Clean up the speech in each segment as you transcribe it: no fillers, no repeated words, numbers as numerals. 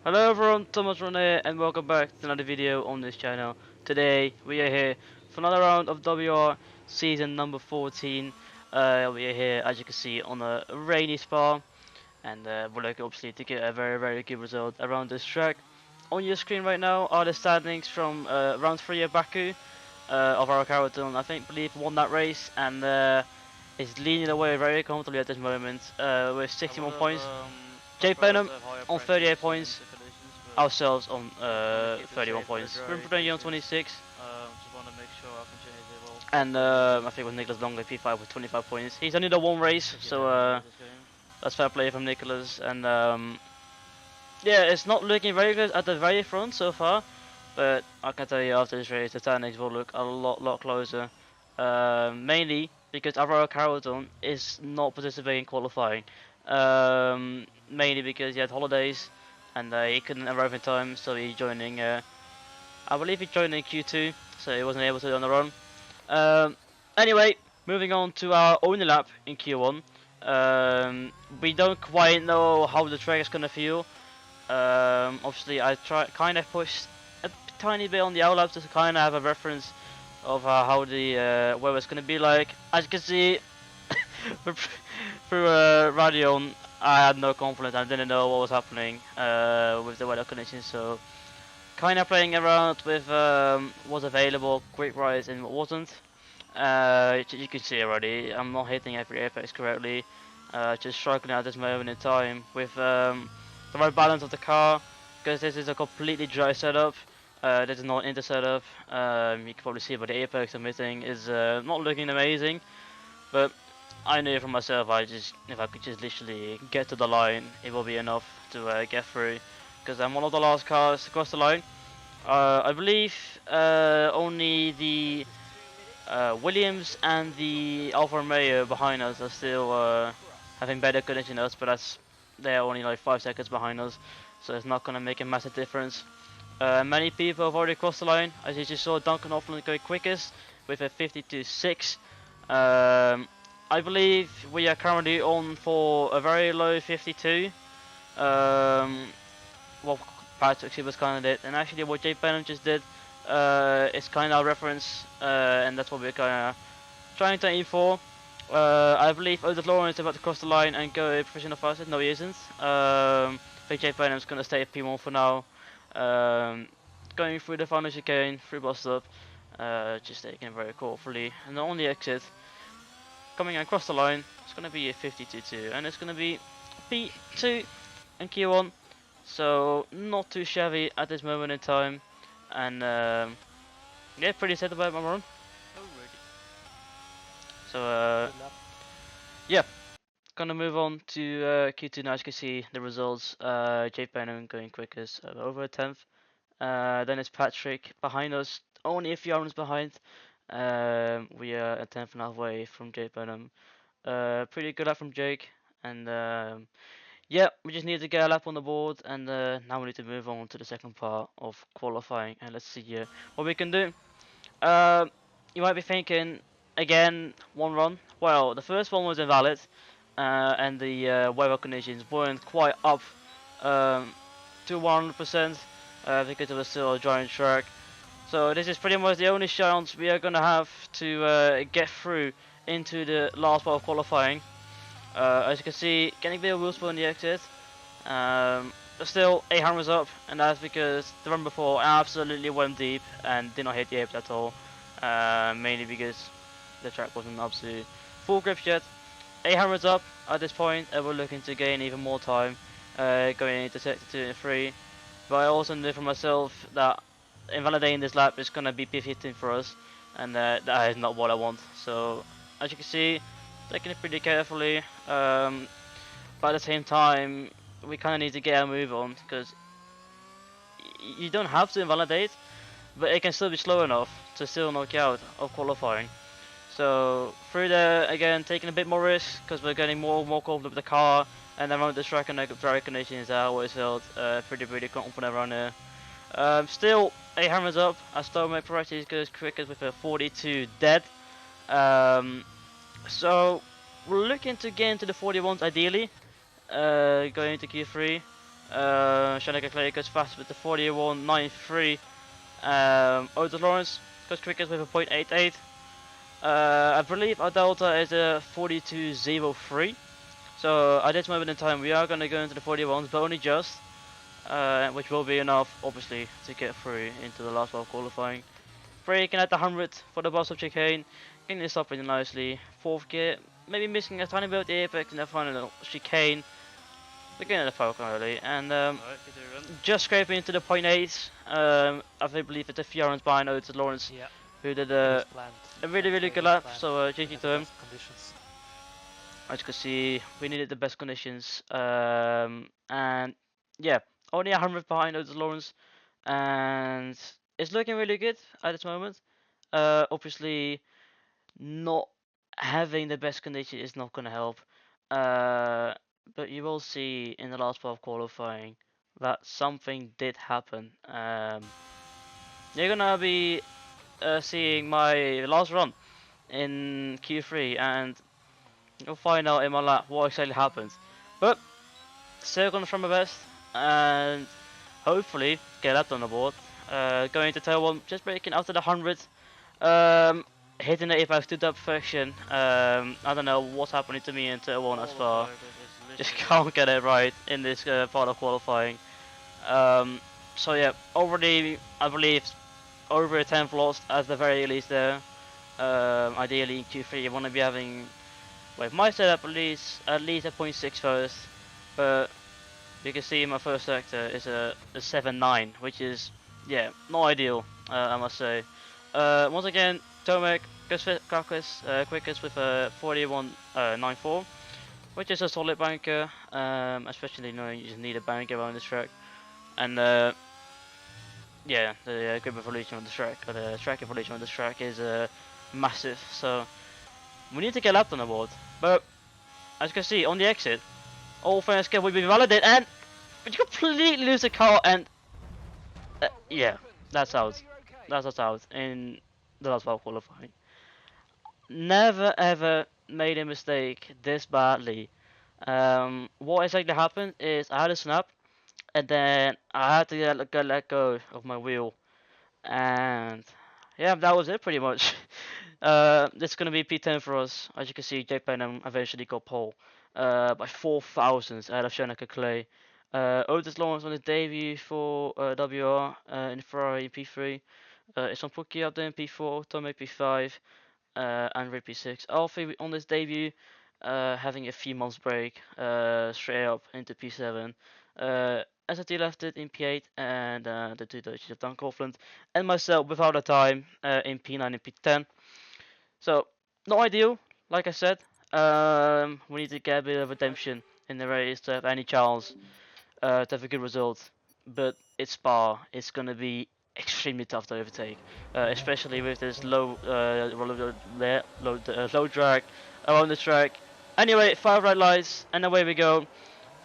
Hello everyone, Thomas Ronhaar and welcome back to another video on this channel. Today we are here for another round of WR season number 14. We are here as you can see on a rainy spa and we're looking obviously to get a very good result around this track. On your screen right now are the standings from round 3 of Baku of our Carrollton. Believe won that race and is leading away very comfortably at this moment with 61 points. Jay Benham on 38 points, ourselves on 31 points. We're on 26. And I think with Nicholas Longley P5 with 25 points. He's only done one race, so that's fair play from Nicholas. And yeah, it's not looking very good at the very front so far, but I can tell you after this race, the standings will look a lot closer. Mainly because Aurora Carrollton is not participating in qualifying. Mainly because he had holidays and he couldn't arrive in time, so he's joining. I believe he joined in Q2, so he wasn't able to do it on the run. Anyway, moving on to our only lap in Q1. We don't quite know how the track is gonna feel. Obviously, I kind of pushed a tiny bit on the outlap to kind of have a reference of how the weather's gonna be like. As you can see, through radio, I had no confidence. I didn't know what was happening with the weather conditions, so kind of playing around with what's available, quick rise and what wasn't. You can see already, I'm not hitting every apex correctly. Just struggling at this moment in time with the right balance of the car, because this is a completely dry setup. This is not an inter setup. You can probably see by the apex I'm hitting is not looking amazing, but I knew for myself if I could just literally get to the line, it will be enough to get through, because I'm one of the last cars to cross the line. I believe only the Williams and the Alfa Romeo behind us are still having better condition than us, but they're only like 5 seconds behind us, so it's not going to make a massive difference. Many people have already crossed the line, as you just saw Duncan Hoffman go quickest with a 52.6. I believe we are currently on for a very low 52. Well, Patrick was kind of did, and actually what Jay Benham just did is kind of reference, and that's what we're kind of trying to aim for. I believe Odin Lawrence is about to cross the line and go professional fastest. No, he isn't. I think Jay Benham's going to stay at P1 for now. Going through the final chicane, through bus stop, just taking it very carefully. And on the exit, coming across the line, it's going to be a 52.2, and it's going to be P2 and Q1. So not too shabby at this moment in time, and yeah, pretty set about my run. So yeah, gonna move on to Q2 now. As you can see the results. Jay Benham going quickest, over a tenth. Then it's Patrick behind us, only a few rounds behind. We are a tenth and a half away from Jay Benham. Pretty good lap from Jake, and yeah, we just need to get a lap on the board, and now we need to move on to the second part of qualifying, and let's see what we can do. You might be thinking, again, one run. Well, the first one was invalid, and the weather conditions weren't quite up to 100% because it was still a giant track. So this is pretty much the only chance we are gonna have to get through into the last part of qualifying. As you can see, getting a bit of wheel spin on the exit. But still, 8 hammers up, and that's because the run before I absolutely went deep and did not hit the apes at all. Mainly because the track wasn't up to full grip yet. 8 hammers up at this point, and we're looking to gain even more time going into sector 2 and 3. But I also knew for myself that invalidating this lap is going to be P15 for us, and that is not what I want. So as you can see, taking it pretty carefully, but at the same time we kind of need to get a move on, because you don't have to invalidate, but it can still be slow enough to still knock you out of qualifying. So through there again, taking a bit more risk because we're getting more confident with the car, and around the track and driving conditions I always felt pretty confident around here. Still 8 hammers up, as Stomach Paratis goes quickest with a 42 dead. So we're looking to get into the 41s ideally, going into Q3. Shanika Clay goes fast with the 41.93. Otis Lawrence goes quickest with a 0.88. I believe our delta is a 42.03. So at this moment in time, we are going to go into the 41s, but only just, which will be enough, obviously, to get through into the last round qualifying. Breaking at the 100th for the boss of chicane, getting this up really nicely. Fourth gear, maybe missing a tiny bit of the apex in the final chicane. Beginning of the Falcon early, and just scraping into the 0.8. I believe it's a few rounds behind Otis Lawrence, who did a really good lap. So GG to him. As you can see, we needed the best conditions, and yeah, only 100 behind Otis Lawrence, and it's looking really good at this moment. Obviously, not having the best condition is not going to help. But you will see in the last part of qualifying that something did happen. You're gonna be seeing my last run in Q3, and you'll find out in my lap what exactly happened. But still gonna try my best, and hopefully get that on the board. Going to tail one, just breaking after the 100. Hitting the apex to the perfection. I don't know what's happening to me in tail one as far. Just can't get it right in this part of qualifying. So yeah, already I believe over a 10th lost at the very least there. Ideally in Q3 you want to be having, with my setup at least a 0.6 first, but you can see my first sector is a 7.9, which is not ideal, I must say. Once again, Tomek goes quickest with a 41.94. Which is a solid banker, especially knowing you just need a banker around this track. And yeah, the grip evolution on the track, or the track evolution on this track is massive. So we need to get lapped on the board. But as you can see on the exit, all fair skill will be validated, and you completely lose the car, and yeah, that's out. That's out in the last round qualifying. Never ever made a mistake this badly. What exactly happened is I had a snap, and then I had to let go of my wheel, and yeah, that was it pretty much. It's gonna be P10 for us. As you can see, Jake Benham eventually got pole by 4 thousandths out of Shanika Clay. Otis Lawrence on his debut for WR in Ferrari P3. It's on Pookie up there in P4, Tomek P5, and Rip P6. Alfie on his debut, having a few months break, straight up into P7. SRT left it in P8, and the two Dutchies of Dan Coughlin, and myself without a time in P9 and P10. So, not ideal, like I said. We need to get a bit of redemption in the race to have any chance to have a good result. But it's Spa, it's going to be extremely tough to overtake, especially with this low drag around the track. Anyway, 5 red lights, and away we go.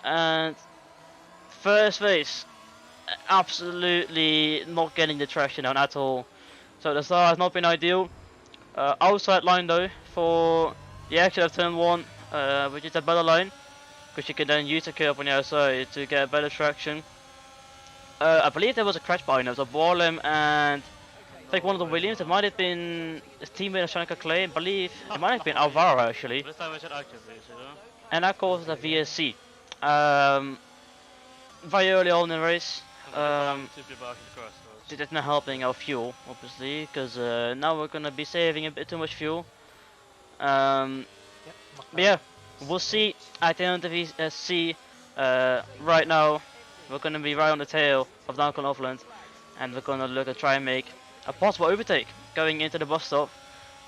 And first race, absolutely not getting the traction on at all. So the start has not been ideal. Outside line though for the exit of turn 1, which is a better line, because you can then use the curve on the outside to get better traction. I believe there was a crash behind us of Warlem and I think one of the Williams. It might have been his teammate of Shanika Clay. I believe it might have been Alvaro actually. This time I should activate it, and that caused a VSC. Very early on in the race. It's not helping our fuel, obviously, because now we're gonna be saving a bit too much fuel. But yeah, we'll see at the end of the VSC. Right now, we're gonna be right on the tail of Duncan Offland, and we're gonna look and try and make a possible overtake going into the bus stop.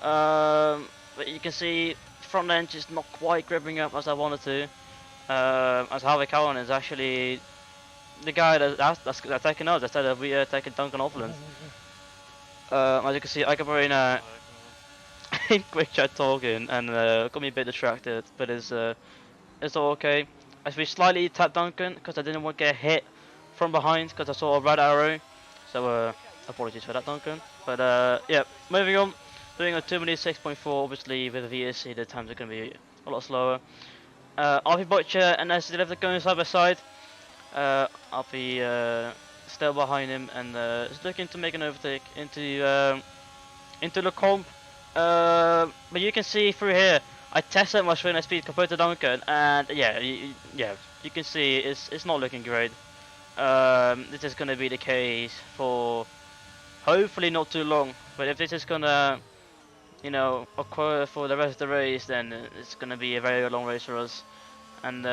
But you can see front end just not quite gripping up as I wanted to. As Harvey Cowan is actually the guy that's attacking us instead of we attacking Duncan Offland. As you can see, I can probably now in quick chat talking and got me a bit distracted, but it's all okay. As we slightly tapped Duncan because I didn't want to get hit from behind because I saw a red arrow. So apologies for that, Duncan. But yeah, moving on. Doing a 2 minutes 6.4. Obviously with the VSC the times are going to be a lot slower. RP Butcher and SD Left going side by side. I'll be still behind him and is looking to make an overtake into the comp. But you can see through here, I tested my sprint speed compared to Duncan, and yeah, you can see it's not looking great. This is gonna be the case for hopefully not too long. But if this is gonna, occur for the rest of the race, then it's gonna be a very long race for us, and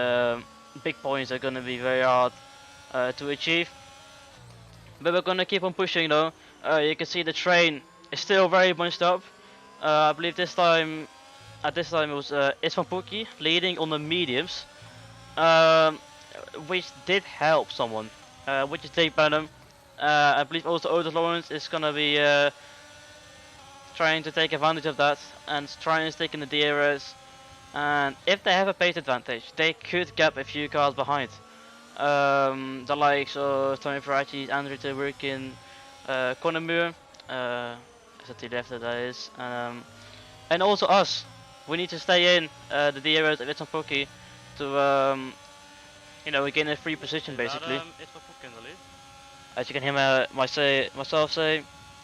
big points are gonna be very hard to achieve. But we're gonna keep on pushing though. You can see the train is still very bunched up. I believe at this time it was Isvan leading on the mediums, um, which did help someone, which is Dave Benham. I believe also Otis Lawrence is gonna be trying to take advantage of that and trying to stick in the DRS. And if they have a pace advantage, they could gap a few cars behind. The likes of Tony Ferracci, Andrew Terwirkin, Conor Moore, as a to the left that is, and also us. We need to stay in the DRS of Itson Pookie to gain a free position basically. As you can hear myself say,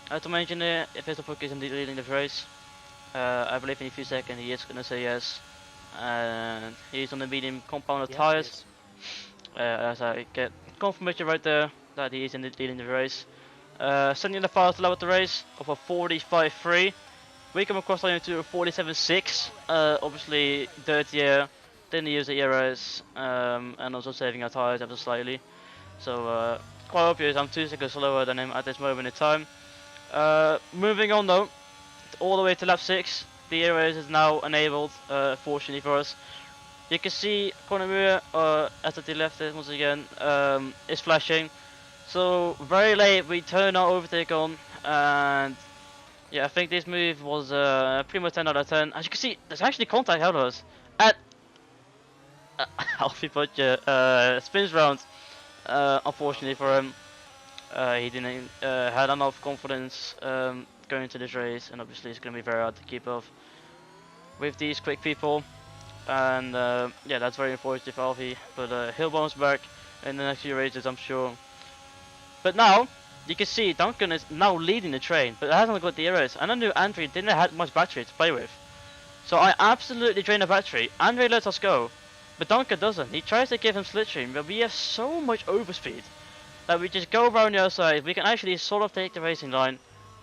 to my engineer, if Itson Pookie is indeed leading the race, I believe in a few seconds he is gonna say yes, and he's on the medium compound of tires. As I get confirmation right there that he is indeed leading the race. Sending the fastest lap of the race of a 45.3. We come across line to a 47.6. Obviously dirtier, didn't use the ERS, and also saving our tires ever slightly. So quite obvious I'm 2 seconds slower than him at this moment in time. Moving on though, all the way to lap 6. The ERS is now enabled, fortunately for us. You can see Conor Moore at the left once again is flashing. So very late we turn our overtake on, and yeah, I think this move was pretty much 10 out of 10. As you can see, there's actually contact out of us at Alfie Butcher spins round. Unfortunately for him, he didn't had enough confidence going into this race, and obviously it's going to be very hard to keep up with these quick people. And yeah, that's very unfortunate for Alfie, but he'll bounce back in the next few races, I'm sure. But now you can see Duncan is now leading the train, but hasn't got the errors. And I knew Andre didn't have much battery to play with, so I absolutely drained the battery. Andre lets us go, but Duncan doesn't. He tries to give him slipstream, but we have so much overspeed that we just go around the outside. We can actually sort of take the racing line,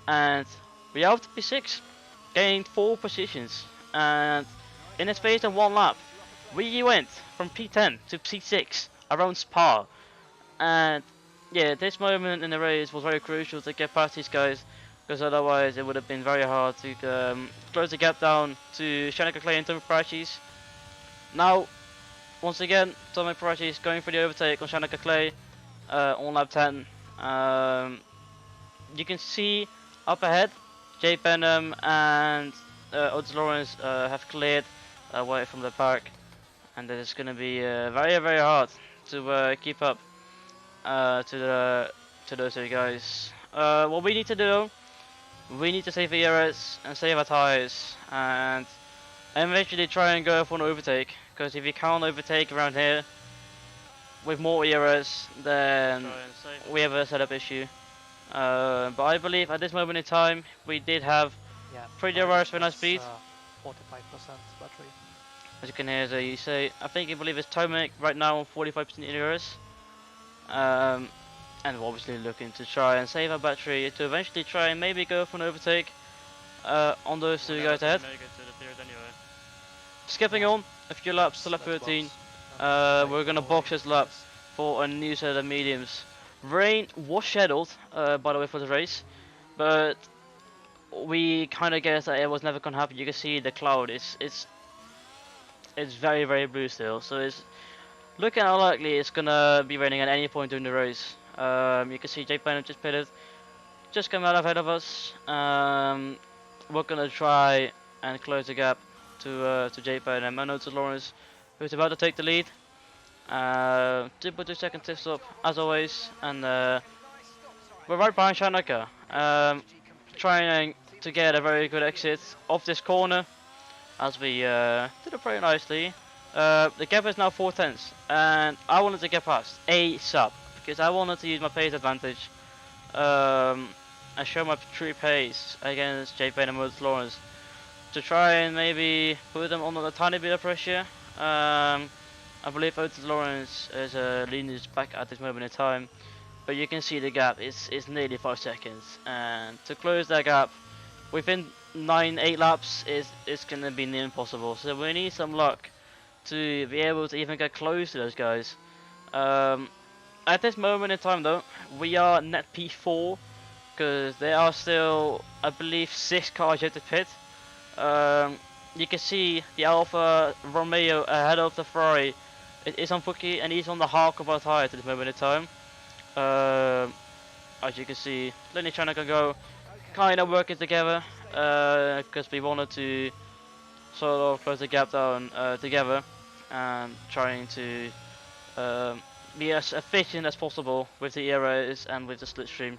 and we are up to P6, gained 4 positions, and in a space of 1 lap, we went from P10 to P6 around Spa. And yeah, this moment in the race was very crucial to get past these guys, because otherwise it would have been very hard to close the gap down to Shanika Clay and Tommy Parachis. Now, once again, Tommy Parachis going for the overtake on Shanika Clay on lap 10. You can see up ahead, Jay Benham and Otis Lawrence have cleared away from the park, and it's going to be very hard to keep up to those 2 guys. What we need to do, we need to save the ERS and save our tires, and eventually try and go for an overtake, because if you can't overtake around here with more ERS, then we have a setup issue. But I believe at this moment in time we did have pretty average spin speed. 45% battery. As you can hear, you say, I believe it's Tomek right now on 45% ERS. And we're obviously looking to try and save our battery to eventually try and maybe go for an overtake on those 2 guys ahead. Skipping on a few laps to lap 13, we're going to box this lap for a new set of mediums. Rain was scheduled, by the way, for the race, but we kind of guessed that it was never going to happen. You can see the cloud, it's very blue still, so it's looking unlikely it's going to be raining at any point during the race. You can see Jake Bynum just pitted, just come out ahead of us. We're going to try and close the gap to Jake Bynum and to Lawrence, who's about to take the lead. 2.2 second tip stop as always, and we're right behind Shanaka, trying to get a very good exit off this corner, as we did it pretty nicely. The gap is now 4 tenths, and I wanted to get past ASAP because I wanted to use my pace advantage and show my true pace against J Payne and Woods Lawrence to try and maybe put them under a tiny bit of pressure. I believe Otis Lawrence is leading his back at this moment in time, but you can see the gap is nearly 5 seconds, and to close that gap within 8 laps is gonna be near impossible. So we need some luck to be able to even get close to those guys. Um, at this moment in time, though, we are net P4 because there are still, I believe, 6 cars yet to pit. You can see the Alfa Romeo ahead of the Ferrari. It is on Fuki and he's on the half of our tire at this moment in time. As you can see, Lenny trying to go kind of working together because we wanted to sort of close the gap down together and trying to be as efficient as possible with the aeros and with the slipstream.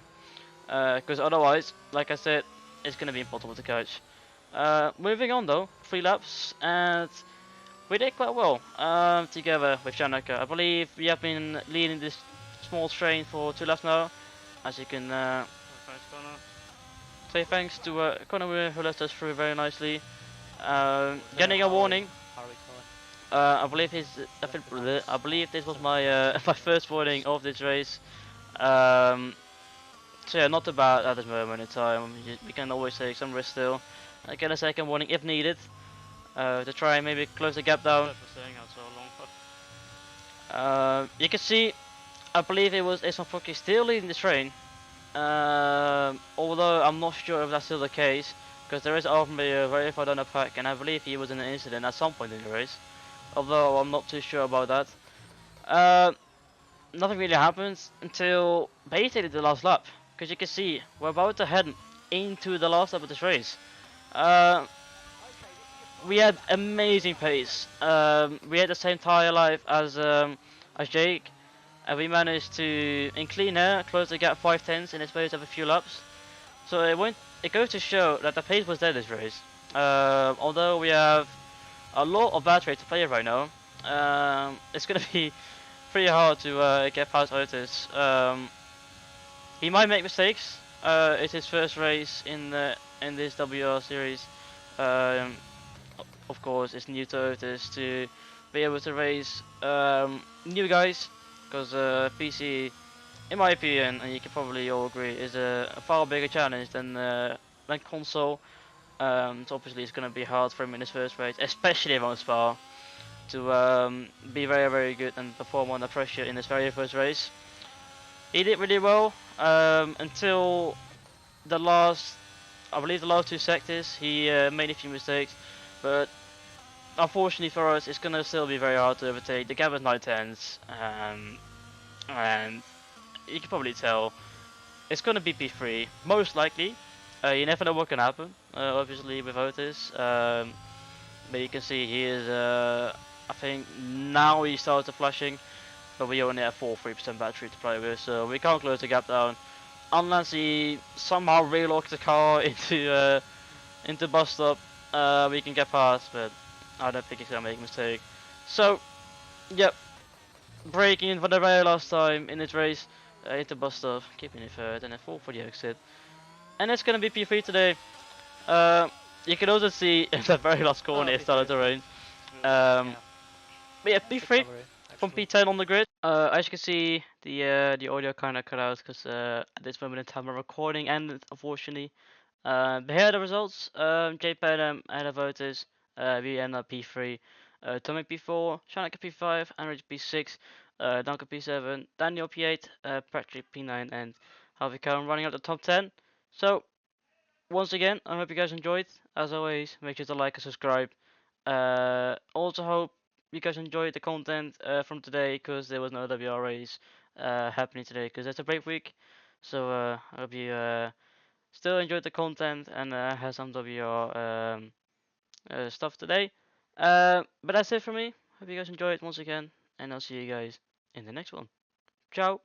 Because otherwise, like I said, it's going to be impossible to catch. Moving on though, 3 laps, and we did quite well together with Shanaka. I believe we have been leading this small train for 2 laps now, as you can say thanks to Connor who left us through very nicely. Getting a warning. I believe I believe this was my my first warning of this race. So yeah, not too bad at this moment in time. We can always take some risk still. Get a second warning if needed to try and maybe close the gap down. You can see, I believe it was Ismail Foki still leading the train. Although I'm not sure if that's still the case, because there is ultimately a verified on the pack, and I believe he was in an incident at some point in the race. Although I'm not too sure about that. Nothing really happens until basically the last lap, because you can see we're about to head into the last lap of this race. We had amazing pace. We had the same tire life as Jake, and we managed to, in clean air, close the gap 5 tenths in the space of a few laps. So it goes to show that the pace was there this race. Although we have a lot of battery to play right now, it's gonna be pretty hard to get past Otis. He might make mistakes. It's his first race in this WR series. Um, of course, it's new to Otis to be able to race new guys, because PC, in my opinion, and you can probably all agree, is a far bigger challenge than console. So obviously it's going to be hard for him in his first race, especially around Spa, to be very good and perform under pressure in his very first race. He did really well until the last, I believe the last 2 sectors. He made a few mistakes, but unfortunately for us, it's going to still be very hard to overtake. The gap is 9 tenths, and you can probably tell it's going to be P3, most likely. You never know what can happen, obviously, with Otis. But you can see he is, I think now he started flashing, but we only have 43% battery to play with, so we can't close the gap down. Unless he somehow relocks the car into bus stop, we can get past, but I don't think he's gonna make a mistake. So, yep, braking in for the very last time in this race into bus stop, keeping it third, and then 4 for the exit. And it's gonna be P3 today. You can also see in the very last corner it started to rain. But yeah, P3 from P10 on the grid. As you can see, the audio kind of cut out because at this moment in time we're recording ended, unfortunately. But here are the results. J Pedam ahead of voters. We end up P3. Tomic P4, Shanika P5, Android P6, Duncan P7, Daniel P8, Patrick P9, and Harvey Cohen running up the top 10. So, once again, I hope you guys enjoyed. As always, make sure to like and subscribe. Also hope you guys enjoyed the content from today, because there was no WR race happening today because it's a break week. So I hope you still enjoyed the content and have some WR stuff today. But that's it for me. Hope you guys enjoyed once again, and I'll see you guys in the next one. Ciao.